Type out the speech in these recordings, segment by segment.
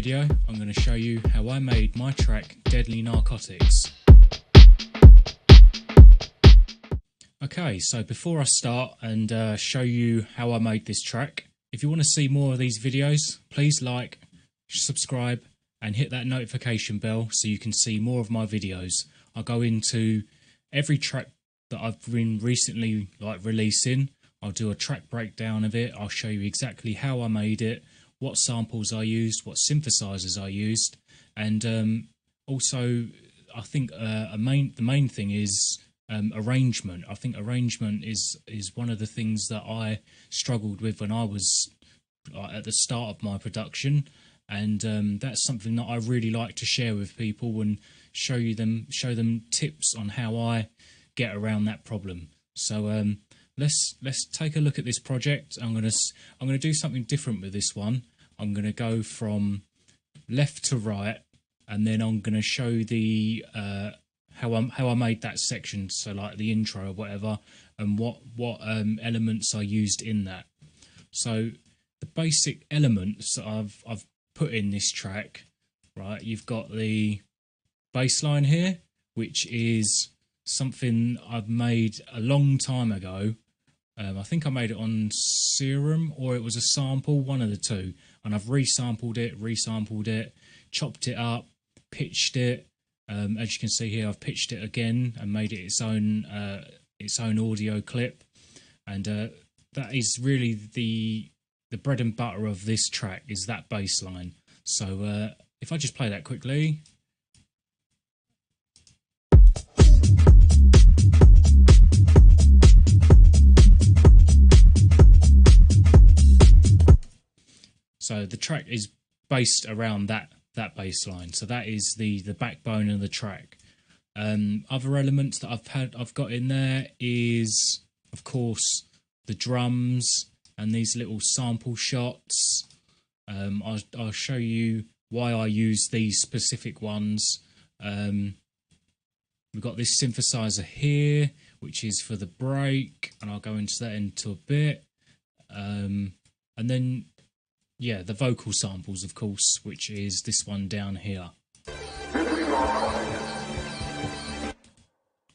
video, I'm going to show you how I made my track Deadly Narcotics. Okay, so before I start and show you how I made this track, if you want to see more of these videos, please like, subscribe and hit that notification bell so you can see more of my videos. I go into every track that I've been recently releasing. I'll do a track breakdown of it. I'll show you exactly how I made it, what samples I used, what synthesizers I used, and also I think the main thing is arrangement. I think arrangement is one of the things that I struggled with when I was at the start of my production, and that's something that I really like to share with people and show them tips on how I get around that problem. So let's take a look at this project. I'm gonna do something different with this one. I'm gonna go from left to right, and then I'm gonna show the how I made that section, so like the intro or whatever, and what elements I used in that. So the basic elements that I've put in this track, right? You've got the bass line here, which is something I've made a long time ago. I think I made it on Serum, or it was a sample, one of the two, and I've resampled it, chopped it up, pitched it. As you can see here, I've pitched it again and made it its own audio clip, and that is really the bread and butter of this track, is that bass line. So if I just play that quickly. So the track is based around that bass line. So that is the backbone of the track. Other elements that I've got in there is, of course, the drums and these little sample shots. I'll show you why I use these specific ones. We've got this synthesizer here, which is for the break, and I'll go into that into a bit. And then, yeah, the vocal samples, of course, which is this one down here,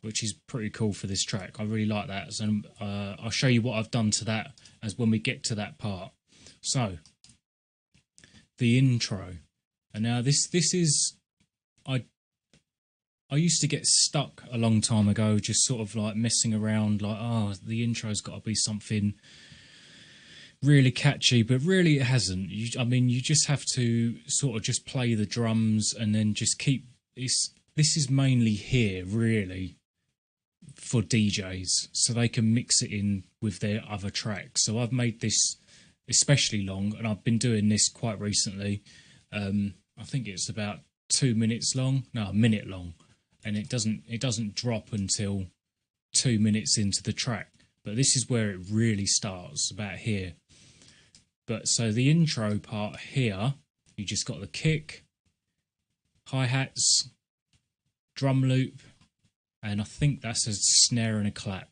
which is pretty cool for this track. I really like that. So I'll show you what I've done to that as when we get to that part. So the intro, and now this is I used to get stuck a long time ago, just sort of like messing around, like, oh, the intro's got to be something really catchy, but really it hasn't. I mean, you just have to sort of just play the drums and then just keep this is mainly here really for DJs, so they can mix it in with their other tracks. So I've made this especially long, and I've been doing this quite recently. I think it's about 2 minutes long, no, a minute long, and it doesn't drop until 2 minutes into the track. But this is where it really starts, about here. But so the intro part here, you just got the kick, hi-hats, drum loop, and I think that's a snare and a clap,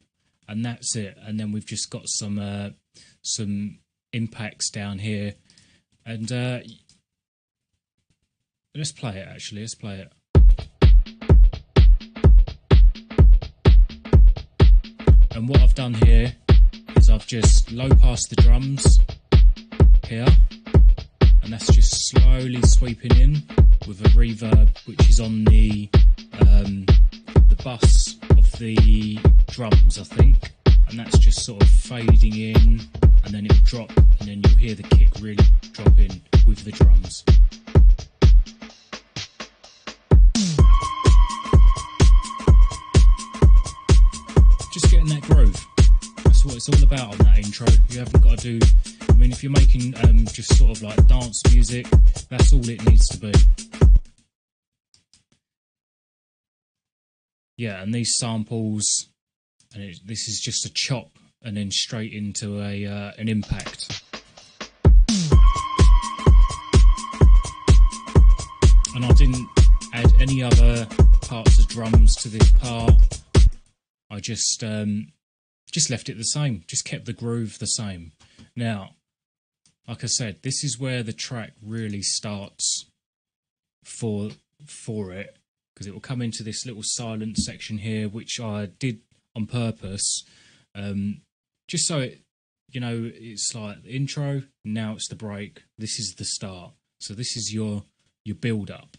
and that's it. And then we've just got some impacts down here, and let's play it. Actually, let's play it. And what I've done here is I've just low passed the drums here, and that's just slowly sweeping in with a reverb which is on the bus of the drums, I think, and that's just sort of fading in, and then it'll drop, and then you'll hear the kick really drop in with the drums. Just getting that groove. That's what it's all about on that intro. You haven't got to do, I mean, if you're making just sort of like dance music, that's all it needs to be. Yeah, and these samples, and this is just a chop and then straight into an impact. And I didn't add any other parts of drums to this part. I just left it the same, just kept the groove the same. Now, like I said, this is where the track really starts for it, because it will come into this little silent section here, which I did on purpose, just so it, you know, it's like the intro, now it's the break, this is the start. So this is your build up.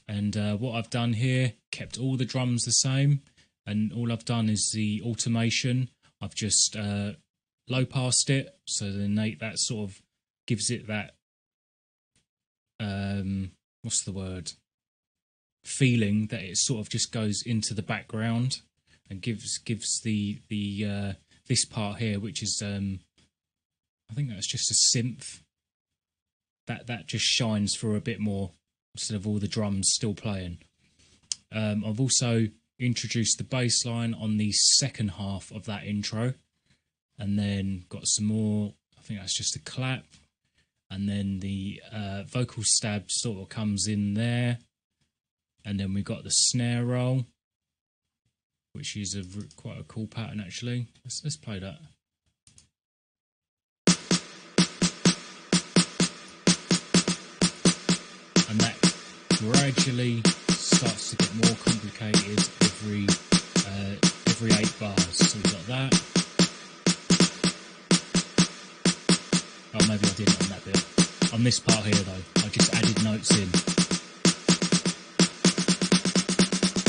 And what I've done here, kept all the drums the same, and all I've done is the automation. I've just low passed it, so then that sort of gives it that what's the word, feeling that it sort of just goes into the background and gives the this part here, which is I think that's just a synth, that just shines through a bit more instead of all the drums still playing. I've also introduced the bass line on the second half of that intro, and then got some more, I think that's just a clap, and then the vocal stab sort of comes in there, and then we've got the snare roll, which is quite a cool pattern actually. Let's play that. And that gradually starts to get more complicated every 8 bars. So we've got that. Oh, maybe I didn't on that bit. On this part here though, I just added notes in.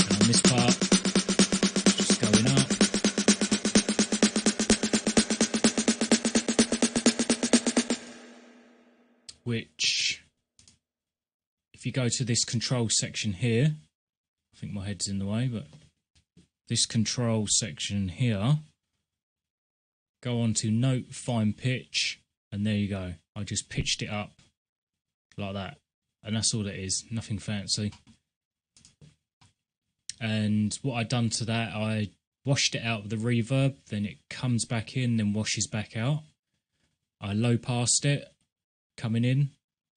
And on this part, just going up. Which, if you go to this control section here, I think my head's in the way, but this control section here, go on to note, fine pitch, and there you go. I just pitched it up like that, and that's all it is, nothing fancy. And what I done to that, I washed it out with the reverb, then it comes back in, then washes back out. I low passed it, coming in,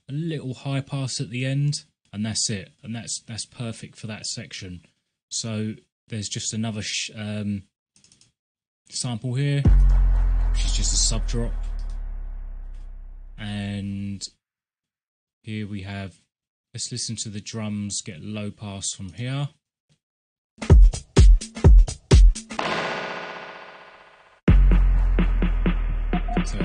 a little high pass at the end, and that's it. And that's perfect for that section. So there's just another sample here, which is just a sub drop. And here we have, let's listen to the drums get low pass from here. So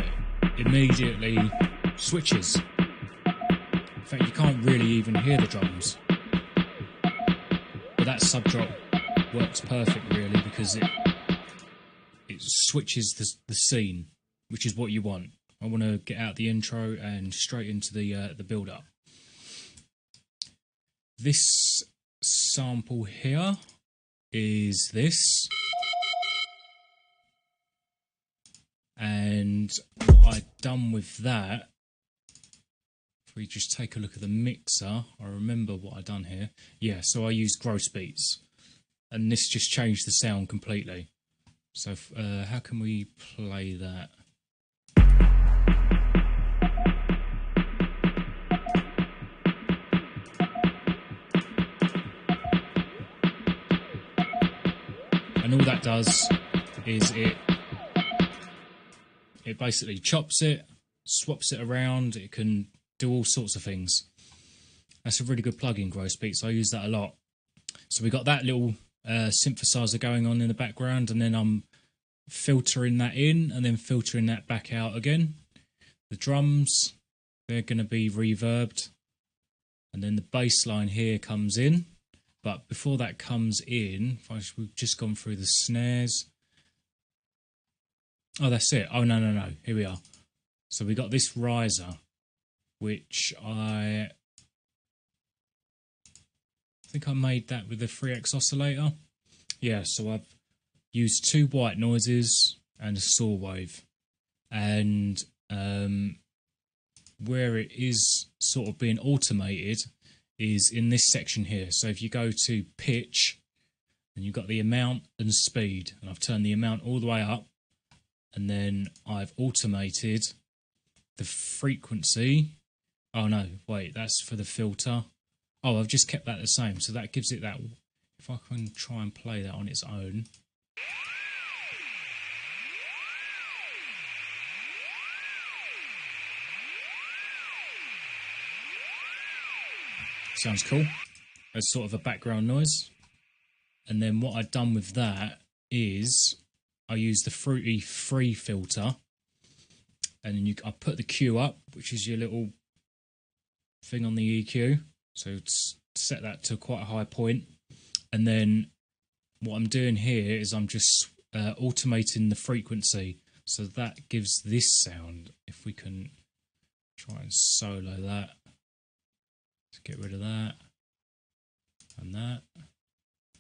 it immediately switches. In fact, you can't really even hear the drums. But that sub drop works perfect really, because it switches the scene, which is what you want. I want to get out the intro and straight into the build up. This sample here is this, and what I've done with that, if we just take a look at the mixer, I remember what I've done here. Yeah, so I used gross beats, and this just changed the sound completely. So how can we play that? And all that does is it basically chops it, swaps it around. It can do all sorts of things. That's a really good plugin, Gross Beats. I use that a lot. So we got that little synthesizer going on in the background, and then I'm filtering that in and then filtering that back out again. The drums, they're going to be reverbed, and then the bass line here comes in. But before that comes in, we've just gone through the snares. Oh, that's it. Oh, no. Here we are. So we got this riser, which I think I made that with the 3X oscillator. Yeah, so I've used 2 white noises and a saw wave. And where it is sort of being automated is in this section here. So if you go to pitch, and you've got the amount and speed, and I've turned the amount all the way up, and then I've automated the frequency. Oh no, wait, that's for the filter. Oh, I've just kept that the same, so that gives it that. If I can try and play that on its own. Sounds cool. As sort of a background noise. And then what I've done with that is I use the Fruity Free filter, and then I put the Q up, which is your little thing on the EQ. So set that to quite a high point. And then what I'm doing here is I'm just automating the frequency. So that gives this sound. If we can try and solo that. Let's get rid of that. And that.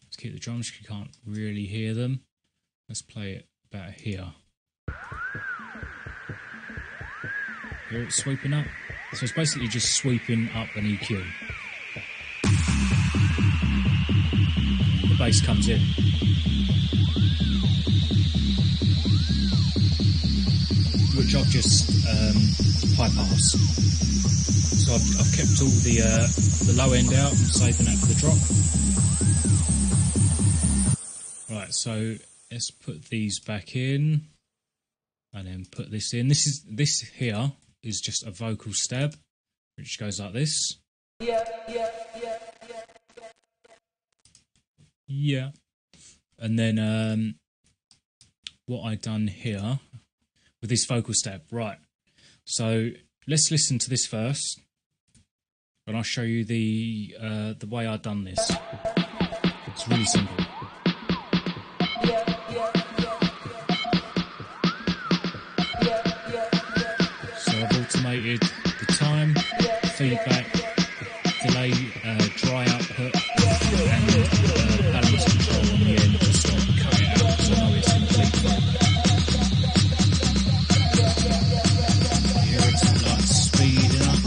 Let's keep the drums, you can't really hear them. Let's play it about here. Hear it sweeping up? So it's basically just sweeping up an EQ. The bass comes in. Which I've just high pass. So I've kept all the low end out and saving that for the drop. Right, so let's put these back in, and then put this in. This here is just a vocal stab, which goes like this. Yeah. And then what I done here with this vocal stab, right? So let's listen to this first, and I'll show you the way I done this. It's really simple. Automated the time, feedback, delay, dry output, and balance control on the end to stop and cut it out, so I know it's complete feedback. Here it's like speeding up.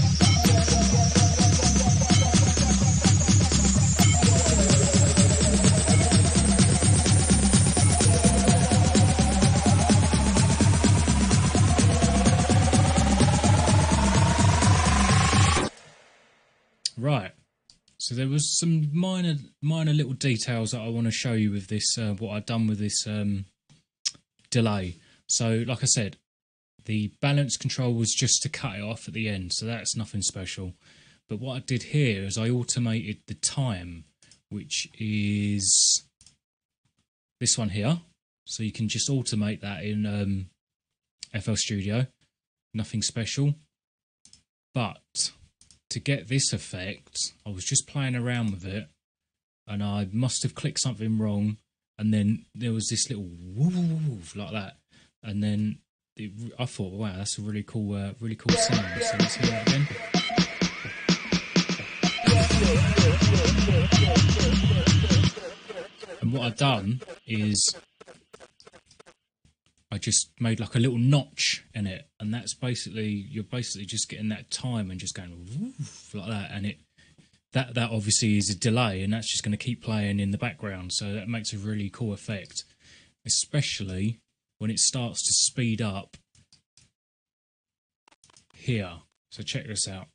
Right, so there was some minor little details that I want to show you with this, what I've done with this delay. So like I said, the balance control was just to cut it off at the end, so that's nothing special. But what I did here is I automated the time, which is this one here. So you can just automate that in FL Studio, nothing special. But to get this effect, I was just playing around with it, and I must have clicked something wrong, and then there was this little woof like that, and then I thought, wow, that's a really cool sound. So let's hear that again. And what I've done is I just made like a little notch in it, and that's basically, you're basically just getting that time and just going woof, like that, and that obviously is a delay, and that's just going to keep playing in the background, so that makes a really cool effect, especially when it starts to speed up here. So check this out.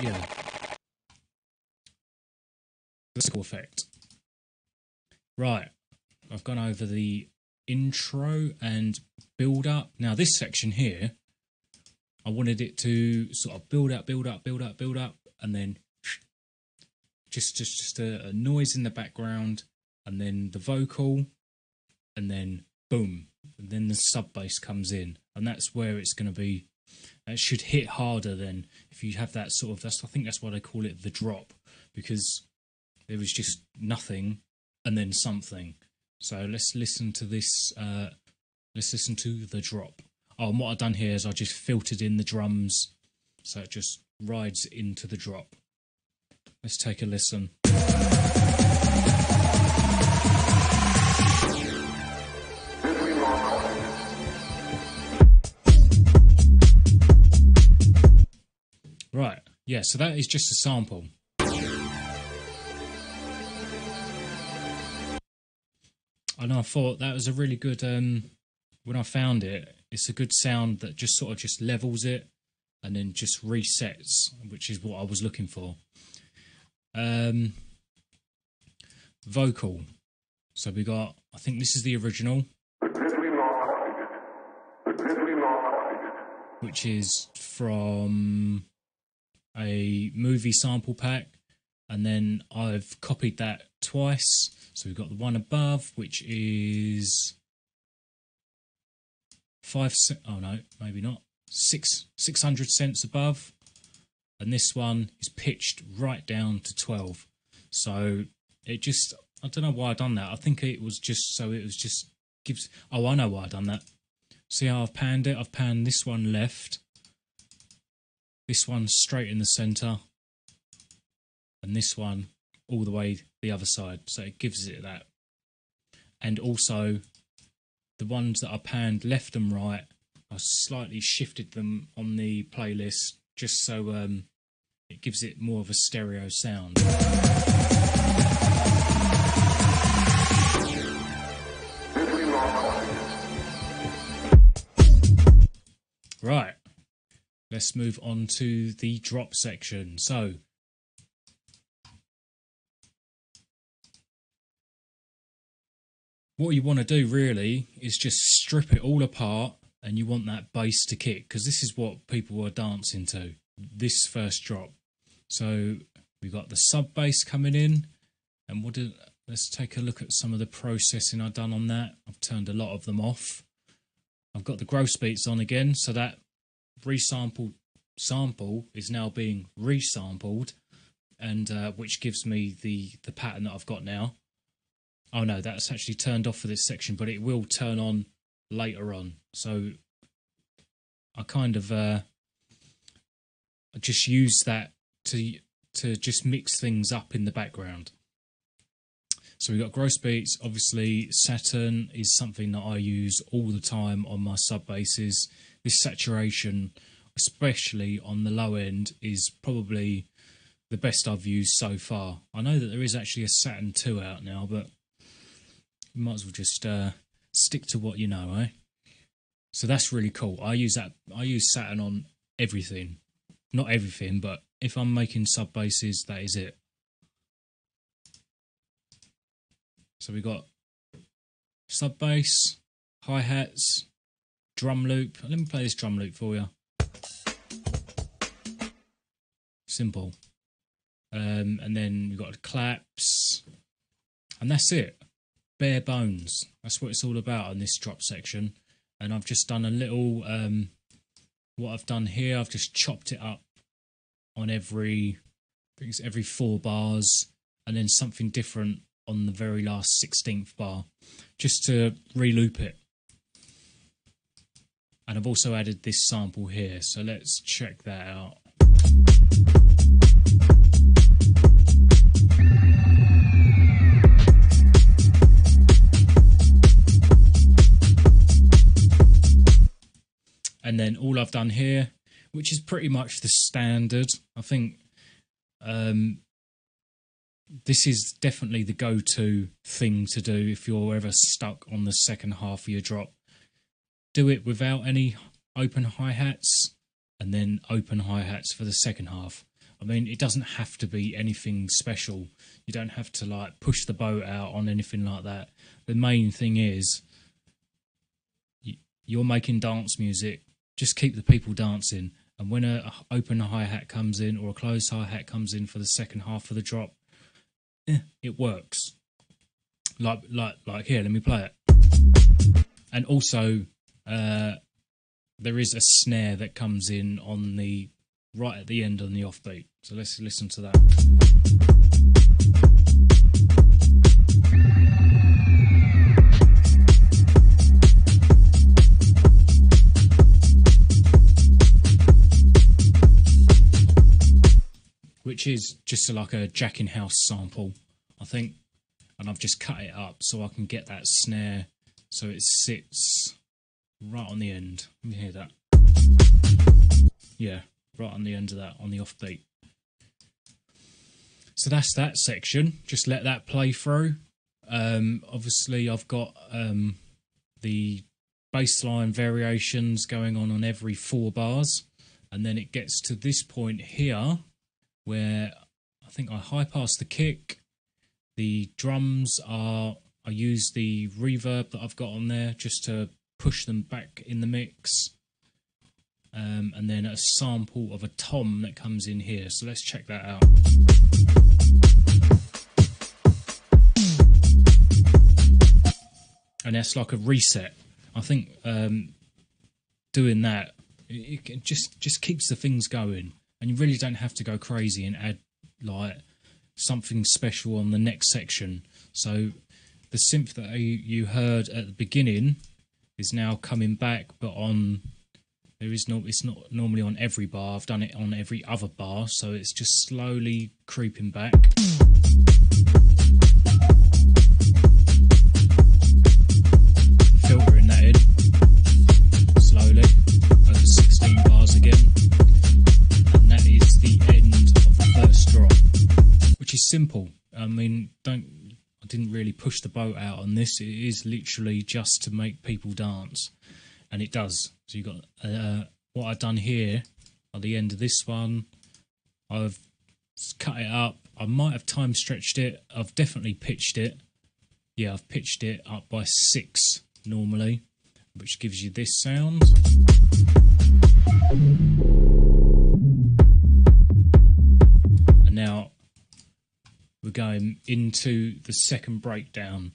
Yeah, that's a cool effect. Right, I've gone over the intro and build up. Now this section here, I wanted it to sort of build up, and then just a noise in the background, and then the vocal, and then boom, and then the sub bass comes in, and that's where it's going to be. It should hit harder than if you have that sort of, I think that's why they call it the drop, because there was just nothing and then something. So let's listen to this, let's listen to the drop. Oh, and what I've done here is I just filtered in the drums, so it just rides into the drop. Let's take a listen. Right, yeah, so that is just a sample. And I thought that was a really good, when I found it, it's a good sound that just sort of just levels it and then just resets, which is what I was looking for. Vocal. So we got, I think this is the original, which is from a movie sample pack, and then I've copied that twice. So we've got the one above, which is 5 cents. Oh no, maybe not. 600 cents above, and this one is pitched right down to 12. So it just, I don't know why I done that. I think it was just so it was just gives. Oh, I know why I done that. See how I've panned it? I've panned this one left, this one straight in the center, and this one all the way the other side. So it gives it that. And also the ones that are panned left and right, I slightly shifted them on the playlist just so it gives it more of a stereo sound. Right, let's move on to the drop section. So what you want to do really is just strip it all apart, and you want that bass to kick, because this is what people are dancing to, this first drop. So we've got the sub bass coming in, and let's take a look at some of the processing I've done on that. I've turned a lot of them off. I've got the gross beats on again, so that resampled sample is now being resampled, and which gives me the pattern that I've got now. Oh no, that's actually turned off for this section, but it will turn on later on. So I kind of I just use that to just mix things up in the background. So we've got gross beats. Obviously, Saturn is something that I use all the time on my sub basses. This saturation, especially on the low end, is probably the best I've used so far. I know that there is actually a Saturn 2 out now, but you might as well just stick to what you know, eh? So that's really cool. I use that. I use Saturn on everything. Not everything, but if I'm making sub basses, that is it. So we got sub bass, hi-hats, drum loop. Let me play this drum loop for you. Simple. And then we've got the claps, and that's it. Bare bones. That's what it's all about in this drop section. And I've just done a little, what I've done here, I've just chopped it up on every 4 bars, and then something different on the very last 16th bar, just to re-loop it. And I've also added this sample here, so let's check that out. And then all I've done here, which is pretty much the standard, I think this is definitely the go-to thing to do if you're ever stuck on the second half of your drop. Do it without any open hi-hats, and then open hi-hats for the second half. I mean, it doesn't have to be anything special. You don't have to like push the boat out on anything like that. The main thing is you're making dance music. Just keep the people dancing. And when an open hi-hat comes in or a closed hi-hat comes in for the second half of the drop, it works. Like here, let me play it. And also, there is a snare that comes in on the right at the end on the offbeat. So let's listen to that. Which is just like a Jack in House sample, I think. And I've just cut it up so I can get that snare so it sits right on the end. Let me hear that. Yeah, right on the end of that, on the offbeat. So that's that section. Just let that play through. Obviously, I've got the bassline variations going on every 4 bars. And then it gets to this point here, where I think I high pass the kick. The drums are I use the reverb that I've got on there just to push them back in the mix. And then a sample of a tom that comes in here. So let's check that out. And that's like a reset. I think doing that, it just keeps the things going, and you really don't have to go crazy and add like something special on the next section. So the synth that you heard at the beginning is now coming back, but it's not normally on every bar. I've done it on every other bar, so it's just slowly creeping back. Filtering that in slowly over 16 bars again, and that is the end of the first drop, which is simple. I mean, I didn't really push the boat out on this. It is literally just to make people dance, and it does. So you got what I've done here at the end of this one. I've cut it up. I might have time stretched it. I've definitely pitched it. Yeah, I've pitched it up by 6 normally, which gives you this sound. And now we're going into the second breakdown.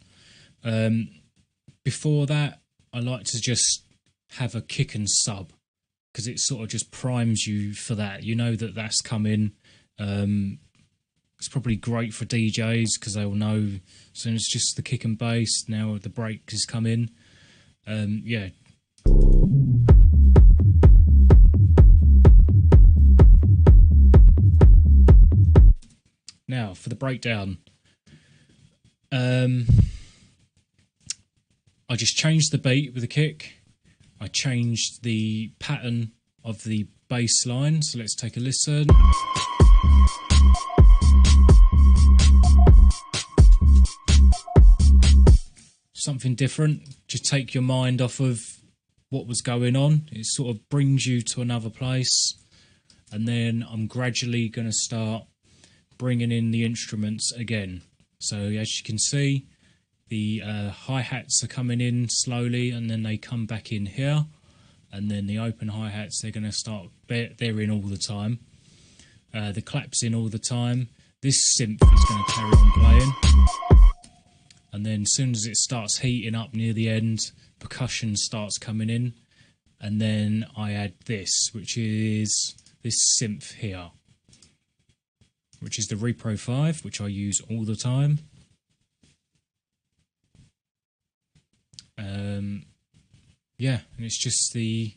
Before that, I like to just have a kick and sub, because it sort of just primes you for that. You know that that's coming. It's probably great for DJs because they'll know as soon as it's just the kick and bass, now the break is coming. Yeah. Now for the breakdown. I just changed the beat with the kick. I changed the pattern of the bass line, so let's take a listen. Something different, just take your mind off of what was going on. It sort of brings you to another place, and then I'm gradually going to start bringing in the instruments again. So as you can see, the hi-hats are coming in slowly, and then they come back in here, and then the open hi-hats, they're going to start, they're in all the time. The claps in all the time. This synth is going to carry on playing, and then as soon as it starts heating up near the end, percussion starts coming in, and then I add this, which is this synth here, which is the Repro 5, which I use all the time. Yeah, and it's just the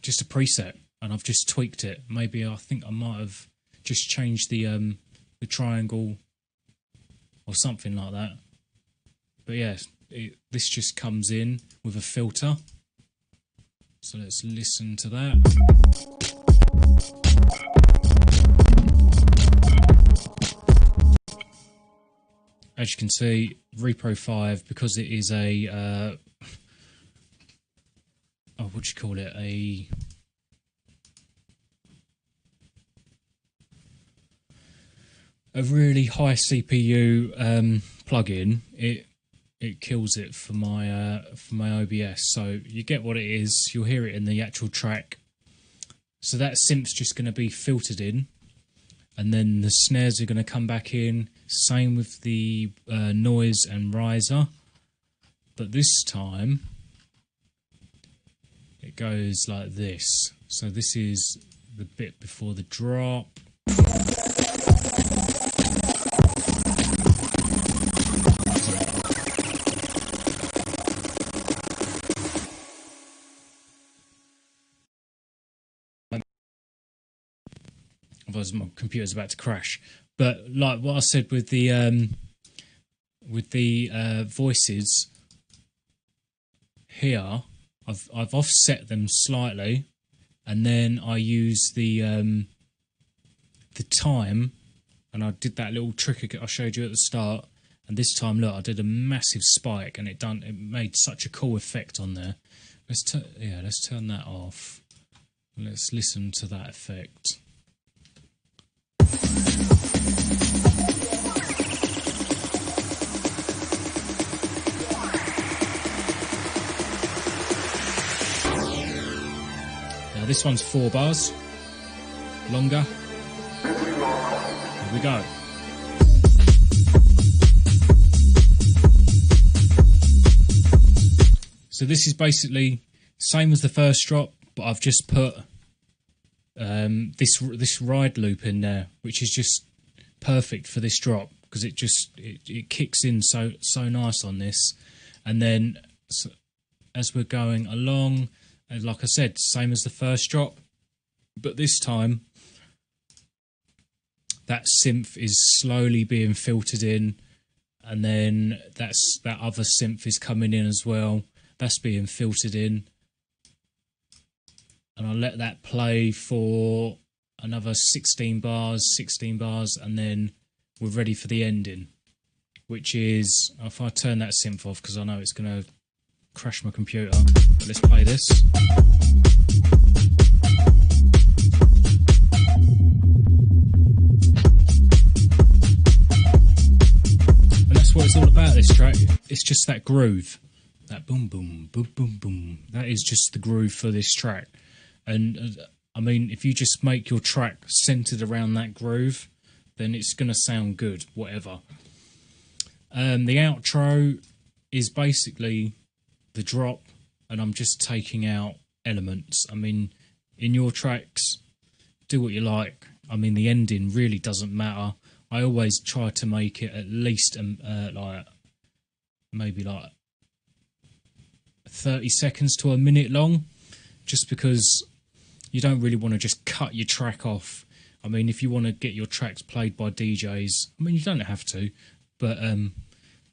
just a preset, and I've just tweaked it. Maybe I think I might have just changed the triangle or something like that. But yeah, this just comes in with a filter. So let's listen to that. As you can see, Repro 5, because it is a what do you call it? A really high CPU plugin. It kills it for my OBS. So you get what it is. You'll hear it in the actual track. So that synth's just going to be filtered in, and then the snares are going to come back in. Same with the noise and riser, but this time it goes like this. So this is the bit before the drop. Otherwise my computer's about to crash. But like what I said with the voices here, I've offset them slightly, and then I use the time, and I did that little trick I showed you at the start. And this time, look, I did a massive spike, and it made such a cool effect on there. Let's turn that off. Let's listen to that effect. This one's 4 bars longer. Here we go. So this is basically same as the first drop, but I've just put this ride loop in there, which is just perfect for this drop because it kicks in so nice on this. And then as we're going along, and like I said, same as the first drop, but this time that synth is slowly being filtered in, and then that other synth is coming in as well. That's being filtered in, and I'll let that play for another 16 bars, and then we're ready for the ending, which is, if I turn that synth off because I know it's going to crash my computer, but let's play this. And that's what it's all about, this track. It's just that groove. That boom, boom, boom, boom, boom. That is just the groove for this track. And I mean, if you just make your track centered around that groove, then it's going to sound good, whatever. The outro is basically the drop, and I'm just taking out elements. I mean, in your tracks, do what you like. I mean, the ending really doesn't matter. I always try to make it at least maybe 30 seconds to a minute long, just because you don't really want to just cut your track off. I mean, if you want to get your tracks played by DJs, I mean, you don't have to, but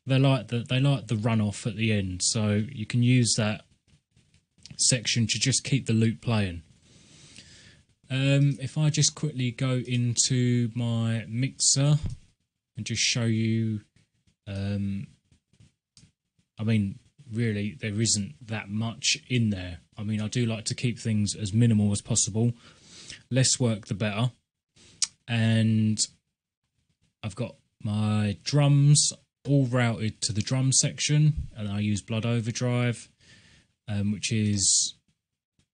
they like the run off at the end, so you can use that section to just keep the loop playing. If I just quickly go into my mixer and just show you, I mean, really, there isn't that much in there. I mean, I do like to keep things as minimal as possible. Less work, the better. And I've got my drums all routed to the drum section, and I use Blood Overdrive, which is,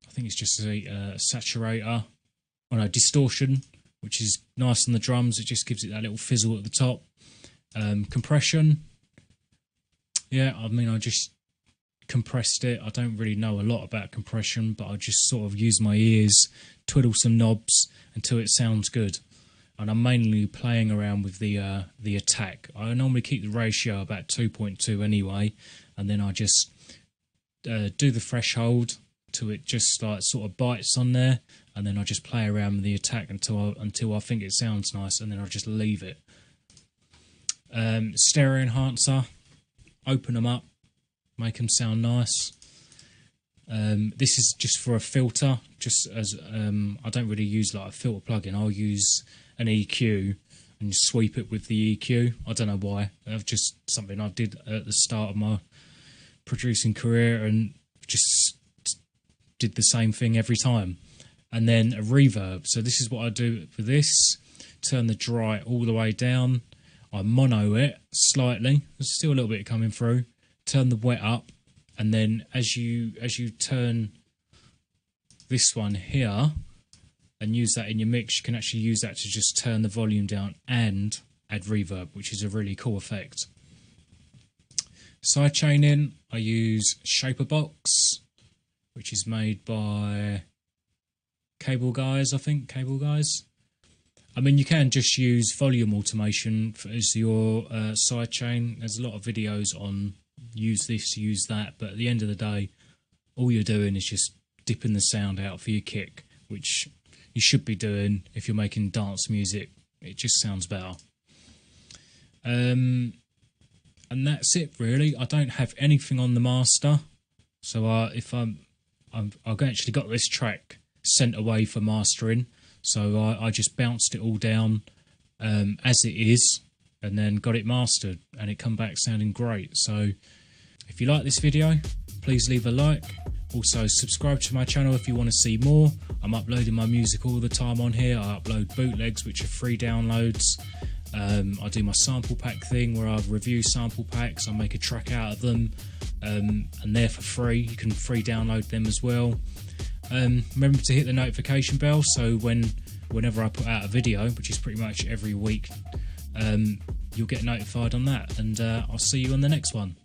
I think it's just a saturator, or no, distortion, which is nice on the drums. It just gives it that little fizzle at the top. Compression, yeah, I mean, I just compressed it. I don't really know a lot about compression, but I just sort of use my ears, twiddle some knobs until it sounds good. And I'm mainly playing around with the attack. I normally keep the ratio about 2.2 anyway, and then I just do the threshold till it just like sort of bites on there, and then I just play around with the attack until I think it sounds nice, and then I just leave it. Stereo enhancer, open them up, make them sound nice. This is just for a filter, just as I don't really use like a filter plugin. I'll use an EQ and sweep it with the EQ. I don't know why. That's just something I did at the start of my producing career, and just did the same thing every time. And then a reverb. So this is what I do for this. Turn the dry all the way down. I mono it slightly. There's still a little bit coming through. Turn the wet up, and then as you turn this one here and use that in your mix, you can actually use that to just turn the volume down and add reverb, which is a really cool effect. Sidechaining, I use Shaper Box, which is made by Cable Guys, I think. Cable Guys. I mean, you can just use volume automation as your sidechain. There's a lot of videos on use this, use that, but at the end of the day, all you're doing is just dipping the sound out for your kick, which you should be doing if you're making dance music. It just sounds better. And that's it, really. I don't have anything on the master, so I've actually got this track sent away for mastering, so I just bounced it all down as it is, and then got it mastered, and it come back sounding great. So if you like this video, please leave a like. Also subscribe to my channel if you want to see more. I'm uploading my music all the time on here. I upload bootlegs, which are free downloads. I do my sample pack thing where I review sample packs. I make a track out of them, and they're for free. You can free download them as well. Remember to hit the notification bell so whenever I put out a video, which is pretty much every week, you'll get notified on that. And I'll see you on the next one.